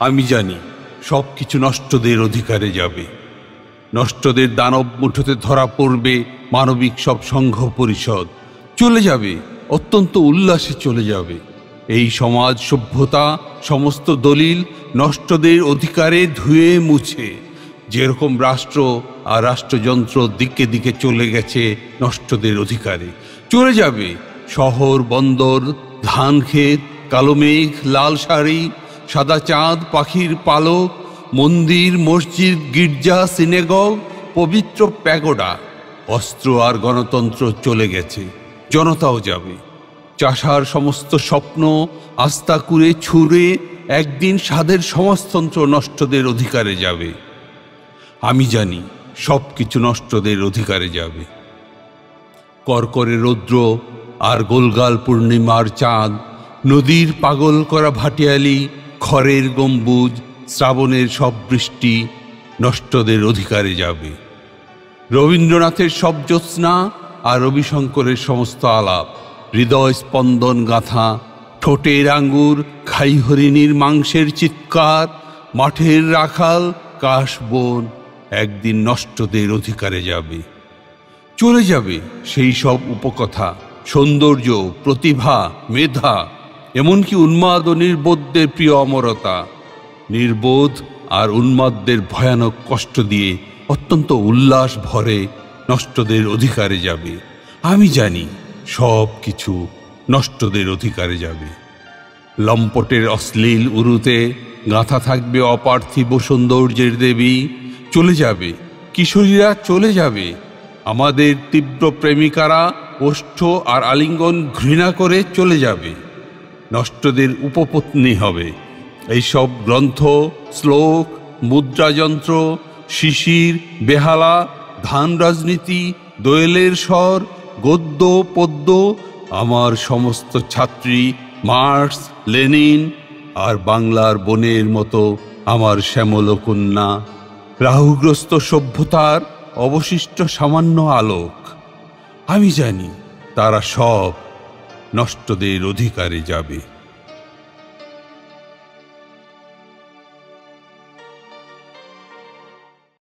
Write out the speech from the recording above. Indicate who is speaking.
Speaker 1: আমি জানি সব কিছু নষ্টদের অধিকারে যাবে। নষ্টদের দানব মুঠোতে ধরা পড়বে মানবিক সব সংঘ পরিষদ। চলে যাবে, অত্যন্ত উল্লাসে চলে যাবে। এই সমাজ সভ্যতা সমস্ত দলিল নষ্টদের অধিকারে ধুয়ে মুছে। যেরকম রাষ্ট্র আর রাষ্ট্রযন্ত্র দিকে দিকে চলে গেছে নষ্টদের অধিকারে, চলে যাবে শহর বন্দর, ধান ক্ষেত, কালো মেঘ, লাল শাড়ি, সাদা চাঁদ, পাখির পালক, মন্দির, মসজিদ, গির্জা, সিনেগগ, পবিত্র প্যাগোডা। অস্ত্র আর গণতন্ত্র চলে গেছে, জনতাও যাবে। চাষার সমস্ত স্বপ্ন আস্থা কুড়ে ছুঁড়ে একদিন স্বাদের সমাজতন্ত্র নষ্টদের অধিকারে যাবে। আমি জানি সব কিছু নষ্টদের অধিকারে যাবে। করকরে রৌদ্র আর গোলগাল পূর্ণিমার চাঁদ, নদীর পাগল করা ভাটিয়ালি, খড়ের গম্বুজ, শ্রাবণের সব বৃষ্টি নষ্টদের অধিকারে যাবে। রবীন্দ্রনাথের সব জ্যোৎস্না আর রবিশঙ্করের সমস্ত আলাপ, হৃদয় স্পন্দন গাথা, ঠোঁটের আঙ্গুর, খাই হরিণীর মাংসের চিৎকার, মাঠের রাখাল, কাশবন একদিন নষ্টদের অধিকারে যাবে। চলে যাবে সেই সব উপকথা, সৌন্দর্য, প্রতিভা, মেধা, এমনকি উন্মাদ ও নির্বোধদের প্রিয় অমরতা। নির্বোধ আর উন্মাদদের ভয়ানক কষ্ট দিয়ে অত্যন্ত উল্লাস ভরে নষ্টদের অধিকারে যাবে। আমি জানি সব কিছু নষ্টদের অধিকারে যাবে। লম্পটের অশ্লীল উরুতে গাঁথা থাকবে অপার্থিব সৌন্দর্যের দেবী। চলে যাবে কিশোরীরা, চলে যাবে আমাদের তীব্র প্রেমিকারা, ওষ্ঠ আর আলিঙ্গন ঘৃণা করে চলে যাবে। নষ্টদের উপপত্নী হবে এইসব গ্রন্থ, শ্লোক, মুদ্রাযন্ত্র, শিশির, বেহালা, ধান রাজনীতি, দোয়েলের স্বর, গদ্য পদ্য, আমার সমস্ত ছাত্রী, মার্কস, লেনিন আর বাংলার বনের মতো আমার শ্যামলকন্যা, রাহুগ্রস্ত সভ্যতার অবশিষ্ট সামান্য আলোক। আমি জানি তারা সব নষ্টদের অধিকারে যাবে।